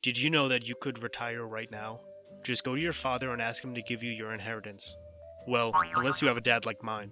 Did you know that you could retire right now? Just go to your father and ask him to give you your inheritance. Well, unless you have a dad like mine.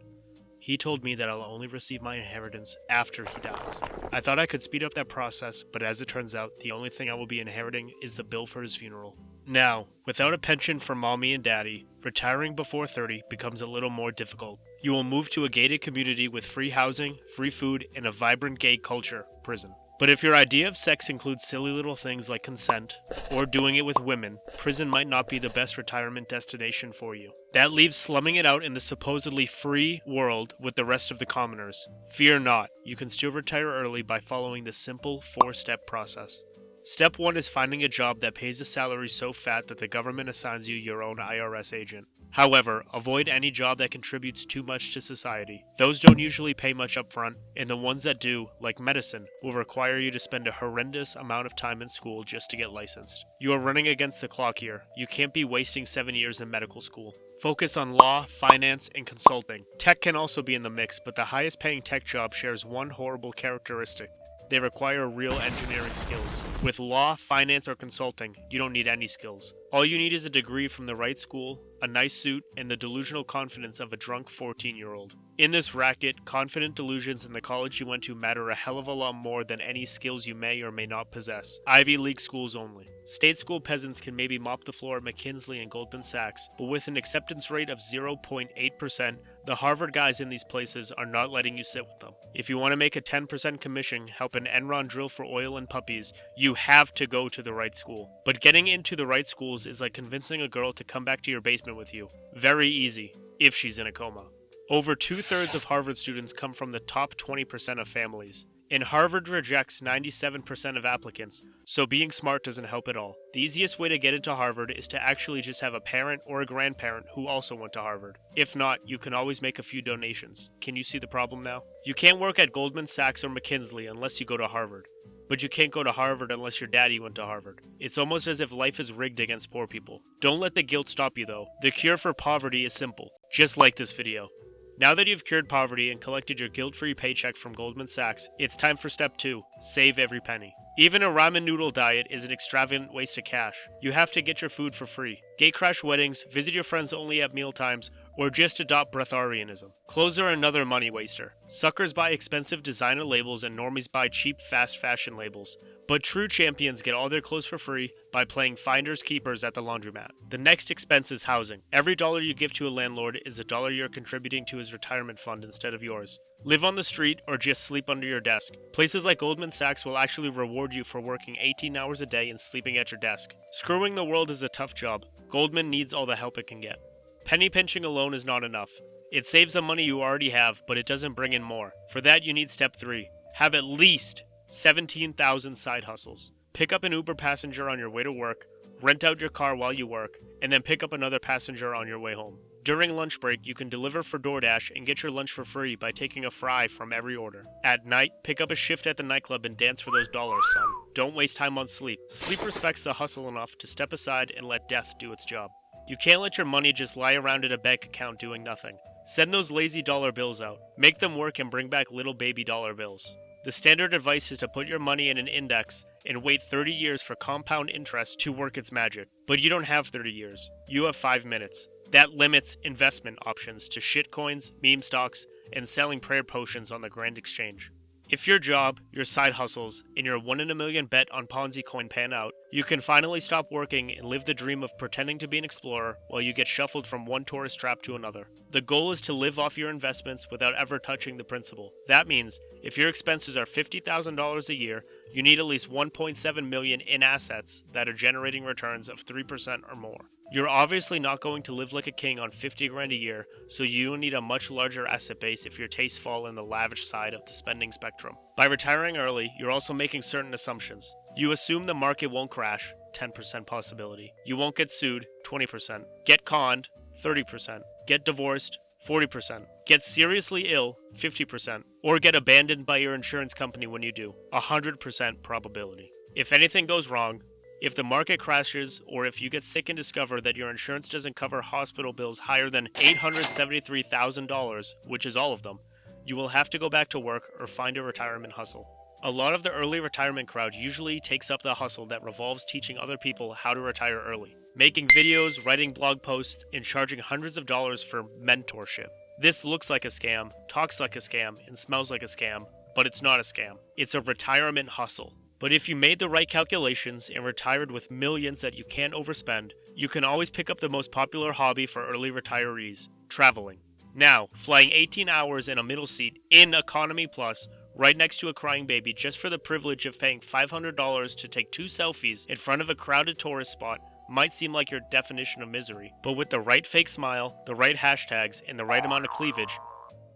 He told me that I'll only receive my inheritance after he dies. I thought I could speed up that process, but as it turns out, the only thing I will be inheriting is the bill for his funeral. Now, without a pension for mommy and daddy, retiring before 30 becomes a little more difficult. You will move to a gated community with free housing, free food, and a vibrant gay culture, prison. But if your idea of sex includes silly little things like consent, or doing it with women, prison might not be the best retirement destination for you. That leaves slumming it out in the supposedly free world with the rest of the commoners. Fear not, you can still retire early by following the simple 4-step process. Step 1 is finding a job that pays a salary so fat that the government assigns you your own IRS agent. However, avoid any job that contributes too much to society. Those don't usually pay much upfront, and the ones that do, like medicine, will require you to spend a horrendous amount of time in school just to get licensed. You are running against the clock here. You can't be wasting 7 years in medical school. Focus on law, finance, and consulting. Tech can also be in the mix, but the highest paying tech job shares one horrible characteristic. They require real engineering skills. With law, finance, or consulting, you don't need any skills. All you need is a degree from the right school, a nice suit, and the delusional confidence of a drunk 14-year-old. In this racket, confident delusions in the college you went to matter a hell of a lot more than any skills you may or may not possess. Ivy League schools only. State school peasants can maybe mop the floor at McKinsey and Goldman Sachs, but with an acceptance rate of 0.8%, the Harvard guys in these places are not letting you sit with them. If you want to make a 10% commission helping Enron drill for oil and puppies, you have to go to the right school. But getting into the right schools is like convincing a girl to come back to your basement with you. Very easy, if she's in a coma. Over 2/3 of Harvard students come from the top 20% of families. And Harvard rejects 97% of applicants, so being smart doesn't help at all. The easiest way to get into Harvard is to actually just have a parent or a grandparent who also went to Harvard. If not, you can always make a few donations. Can you see the problem now? You can't work at Goldman Sachs or McKinsey unless you go to Harvard. But you can't go to Harvard unless your daddy went to Harvard. It's almost as if life is rigged against poor people. Don't let the guilt stop you though. The cure for poverty is simple. Just like this video. Now that you've cured poverty and collected your guilt-free paycheck from Goldman Sachs, it's time for step 2, save every penny. Even a ramen noodle diet is an extravagant waste of cash. You have to get your food for free. Gay crash weddings, visit your friends only at mealtimes, or just adopt breatharianism. Clothes are another money waster. Suckers buy expensive designer labels and normies buy cheap fast fashion labels. But true champions get all their clothes for free by playing finders keepers at the laundromat. The next expense is housing. Every dollar you give to a landlord is a dollar you're contributing to his retirement fund instead of yours. Live on the street or just sleep under your desk. Places like Goldman Sachs will actually reward you for working 18 hours a day and sleeping at your desk. Screwing the world is a tough job. Goldman needs all the help it can get. Penny pinching alone is not enough. It saves the money you already have, but it doesn't bring in more. For that, you need step 3. Have at least 17,000 side hustles. Pick up an Uber passenger on your way to work, rent out your car while you work, and then pick up another passenger on your way home. During lunch break, you can deliver for DoorDash and get your lunch for free by taking a fry from every order. At night, pick up a shift at the nightclub and dance for those dollars, son. Don't waste time on sleep. Sleep respects the hustle enough to step aside and let death do its job. You can't let your money just lie around in a bank account doing nothing. Send those lazy dollar bills out. Make them work and bring back little baby dollar bills. The standard advice is to put your money in an index and wait 30 years for compound interest to work its magic. But you don't have 30 years. You have 5 minutes. That limits investment options to shitcoins, meme stocks, and selling prayer potions on the Grand Exchange. If your job, your side hustles, and your 1 in a million bet on Ponzi coin pan out, you can finally stop working and live the dream of pretending to be an explorer while you get shuffled from one tourist trap to another. The goal is to live off your investments without ever touching the principal. That means, if your expenses are $50,000 a year, you need at least $1.7 million in assets that are generating returns of 3% or more. You're obviously not going to live like a king on 50 grand a year, so you need a much larger asset base if your tastes fall in the lavish side of the spending spectrum. By retiring early, you're also making certain assumptions. You assume the market won't crash, 10% possibility. You won't get sued, 20%. Get conned, 30%. Get divorced, 40%. Get seriously ill, 50%. Or get abandoned by your insurance company when you do, 100% probability. If anything goes wrong, if the market crashes, or if you get sick and discover that your insurance doesn't cover hospital bills higher than $873,000, which is all of them, you will have to go back to work or find a retirement hustle. A lot of the early retirement crowd usually takes up the hustle that revolves teaching other people how to retire early, making videos, writing blog posts, and charging hundreds of dollars for mentorship. This looks like a scam, talks like a scam, and smells like a scam, but it's not a scam. It's a retirement hustle. But if you made the right calculations and retired with millions that you can't overspend, you can always pick up the most popular hobby for early retirees: traveling. Now, flying 18 hours in a middle seat in Economy Plus, right next to a crying baby, just for the privilege of paying $500 to take 2 selfies in front of a crowded tourist spot might seem like your definition of misery. But with the right fake smile, the right hashtags, and the right amount of cleavage,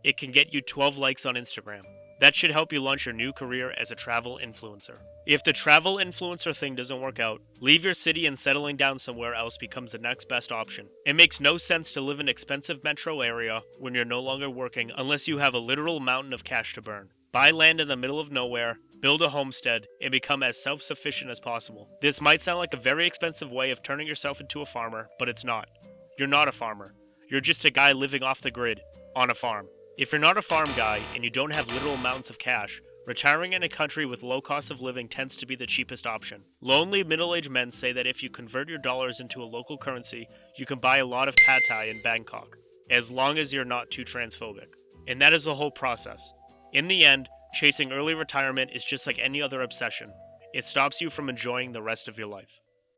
it can get you 12 likes on Instagram. That should help you launch your new career as a travel influencer. If the travel influencer thing doesn't work out, leave your city and settling down somewhere else becomes the next best option. It makes no sense to live in an expensive metro area when you're no longer working unless you have a literal mountain of cash to burn. Buy land in the middle of nowhere, build a homestead, and become as self-sufficient as possible. This might sound like a very expensive way of turning yourself into a farmer, but it's not. You're not a farmer. You're just a guy living off the grid, on a farm. If you're not a farm guy and you don't have literal mountains of cash, retiring in a country with low cost of living tends to be the cheapest option. Lonely middle-aged men say that if you convert your dollars into a local currency, you can buy a lot of pad thai in Bangkok, as long as you're not too transphobic. And that is the whole process. In the end, chasing early retirement is just like any other obsession. It stops you from enjoying the rest of your life.